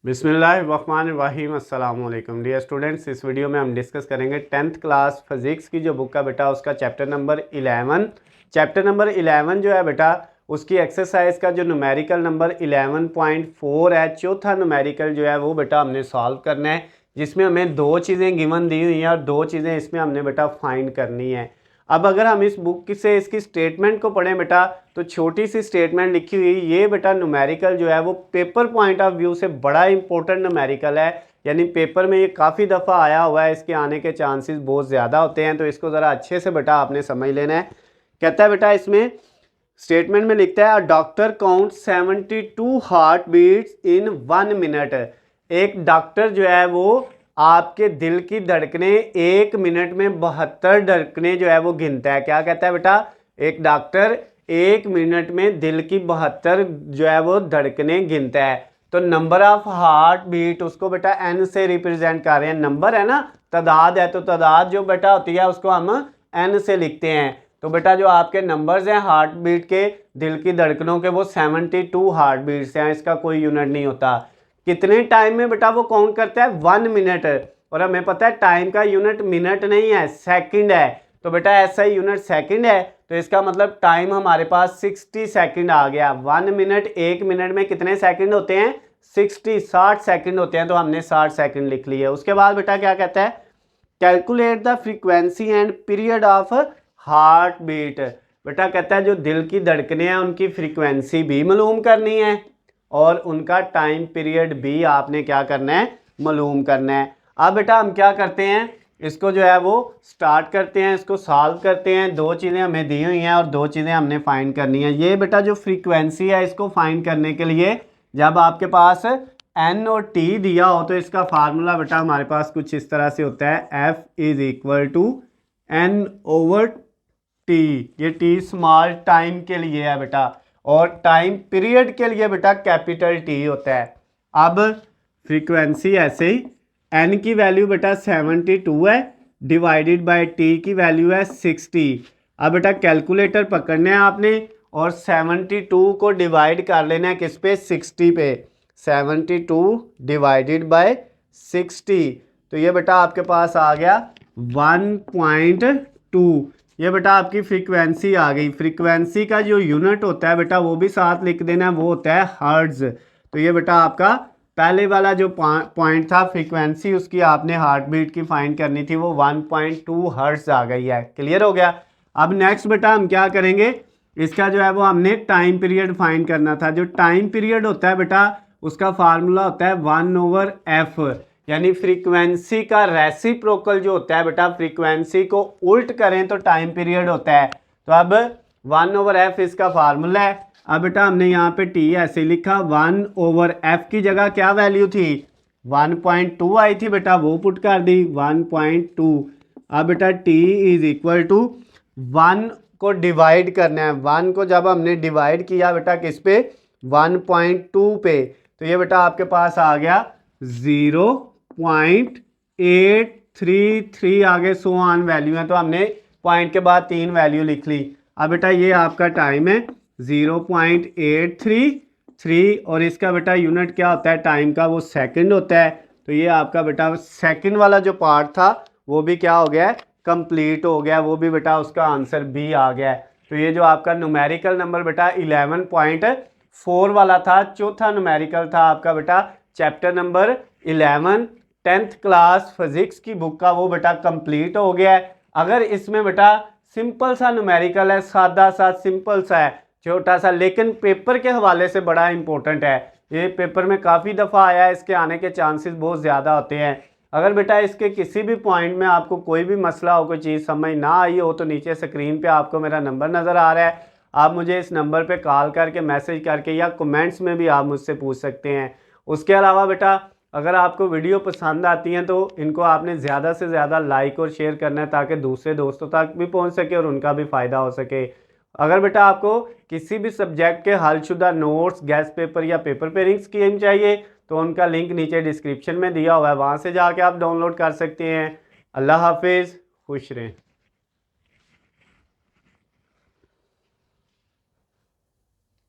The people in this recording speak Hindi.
बिस्मिल्लाहिर्रहमानिर्रहीम अस्सलाम वालेकुम डियर स्टूडेंट्स। इस वीडियो में हम डिस्कस करेंगे 10th क्लास फिज़िक्स की जो बुक का बेटा उसका चैप्टर नंबर 11। चैप्टर नंबर 11 जो है बेटा उसकी एक्सरसाइज का जो न्यूमेरिकल नंबर 11.4 है, चौथा न्यूमेरिकल जो है वो बेटा हमने सॉल्व करना है, जिसमें हमें दो चीज़ें गिवन दी हुई हैं और दो चीज़ें इसमें हमने बेटा फाइंड करनी है। अब अगर हम इस बुक से इसकी स्टेटमेंट को पढ़ें बेटा तो छोटी सी स्टेटमेंट लिखी हुई ये बेटा न्यूमेरिकल जो है वो पेपर पॉइंट ऑफ व्यू से बड़ा इंपॉर्टेंट न्यूमेरिकल है, यानी पेपर में ये काफ़ी दफ़ा आया हुआ है, इसके आने के चांसेस बहुत ज़्यादा होते हैं। तो इसको ज़रा अच्छे से बेटा आपने समझ लेना है। कहता है बेटा इसमें स्टेटमेंट में लिखता है a doctor count 72 heart beats in 1 minute. एक डॉक्टर जो है वो आपके दिल की धड़कने 1 मिनट में 72 धड़कने जो है वो गिनता है। क्या कहता है बेटा, एक डॉक्टर 1 मिनट में दिल की 72 जो है वो धड़कने गिनता है। तो नंबर ऑफ हार्ट बीट उसको बेटा एन से रिप्रेजेंट कर रहे हैं। नंबर है ना, तादाद है, तो तादाद जो बेटा होती है उसको हम एन से लिखते हैं। तो बेटा जो आपके नंबर्स हैं हार्ट बीट के, दिल की धड़कनों के, वो 72 हार्ट बीट्स हैं। इसका कोई यूनिट नहीं होता। कितने टाइम में बेटा वो काउंट करता है, 1 मिनट। और हमें पता है टाइम का यूनिट मिनट नहीं है, सेकंड है। तो बेटा ऐसा ही यूनिट सेकंड है, तो इसका मतलब टाइम हमारे पास 60 सेकंड आ गया। 1 मिनट, 1 मिनट में कितने सेकंड होते हैं, 60 सेकंड होते हैं। तो हमने 60 सेकंड लिख लिया। उसके बाद बेटा क्या कहता है, calculate the frequency and period of heart beat. बेटा कहता है जो दिल की धड़कने हैं उनकी फ्रीक्वेंसी भी मालूम करनी है और उनका टाइम पीरियड भी आपने क्या करना है, मालूम करना है। अब बेटा हम क्या करते हैं, इसको जो है वो स्टार्ट करते हैं, इसको सॉल्व करते हैं। दो चीज़ें हमें दी हुई हैं और दो चीज़ें हमने फाइंड करनी है। ये बेटा जो फ्रीक्वेंसी है इसको फाइंड करने के लिए जब आपके पास एन और टी दिया हो तो इसका फार्मूला बेटा हमारे पास कुछ इस तरह से होता है, F is equal to N over T. ये टी स्मॉल टाइम के लिए है बेटा, और टाइम पीरियड के लिए बेटा कैपिटल टी होता है। अब फ्रीक्वेंसी ऐसे ही, एन की वैल्यू बेटा 72 है, डिवाइडेड बाय टी की वैल्यू है 60। अब बेटा कैलकुलेटर पकड़ना है आपने और 72 को डिवाइड कर लेना है किस पे, 60 पे। 72 डिवाइडेड बाय 60, तो ये बेटा आपके पास आ गया 1.2। ये बेटा आपकी फ्रीक्वेंसी आ गई। फ्रीक्वेंसी का जो यूनिट होता है बेटा वो भी साथ लिख देना है, वो होता है हर्ट्ज। तो ये बेटा आपका पहले वाला जो पॉइंट था फ्रीक्वेंसी उसकी आपने हार्ट बीट की फाइंड करनी थी, वो 1.2 हर्ट्ज आ गई है। क्लियर हो गया। अब नेक्स्ट बेटा हम क्या करेंगे, इसका जो है वो हमने टाइम पीरियड फाइंड करना था। जो टाइम पीरियड होता है बेटा उसका फार्मूला होता है 1/f, यानी फ्रीक्वेंसी का रेसिप्रोकल जो होता है बेटा, फ्रीक्वेंसी को उल्ट करें तो टाइम पीरियड होता है। तो अब 1/f इसका फार्मूला है। अब बेटा हमने यहाँ पे t ऐसे लिखा, 1/f की जगह क्या वैल्यू थी, 1.2 आई थी बेटा, वो पुट कर दी 1.2। अब बेटा t इज इक्वल टू 1 को डिवाइड करना है। 1 को जब हमने डिवाइड किया बेटा किस पे, 1.2 पे, तो ये बेटा आपके पास आ गया 0.833 आगे सो ऑन वैल्यू है। तो हमने पॉइंट के बाद 3 वैल्यू लिख ली। अब बेटा ये आपका टाइम है 0.833 और इसका बेटा यूनिट क्या होता है टाइम का, वो सेकंड होता है। तो ये आपका बेटा सेकंड वाला जो पार्ट था वो भी क्या हो गया है, कंप्लीट हो गया। वो भी बेटा उसका आंसर भी आ गया है। तो ये जो आपका न्यूमेरिकल नंबर बेटा 11.4 वाला था, चौथा न्यूमेरिकल था आपका बेटा chapter number 11 10th class physics की बुक का, वो बेटा कंप्लीट हो गया है। अगर इसमें बेटा सिंपल सा न्यूमेरिकल है, सादा सा सिंपल सा है, छोटा सा, लेकिन पेपर के हवाले से बड़ा इंपॉर्टेंट है। ये पेपर में काफ़ी दफ़ा आया है, इसके आने के चांसेस बहुत ज़्यादा होते हैं। अगर बेटा इसके किसी भी पॉइंट में आपको कोई भी मसला हो, कोई चीज़ समझ ना आई हो, तो नीचे स्क्रीन पे आपको मेरा नंबर नज़र आ रहा है। आप मुझे इस नंबर पे कॉल करके, मैसेज करके या कमेंट्स में भी आप मुझसे पूछ सकते हैं। उसके अलावा बेटा अगर आपको वीडियो पसंद आती हैं तो इनको आपने ज़्यादा से ज़्यादा लाइक और शेयर करना है ताकि दूसरे दोस्तों तक भी पहुंच सके और उनका भी फ़ायदा हो सके। अगर बेटा आपको किसी भी सब्जेक्ट के हलशुदा नोट्स, गेस्ट पेपर या पेपर पेयरिंग स्कीम चाहिए तो उनका लिंक नीचे डिस्क्रिप्शन में दिया हुआ है, वहाँ से जाके आप डाउनलोड कर सकते हैं। अल्लाह हाफिज़, खुश रहें।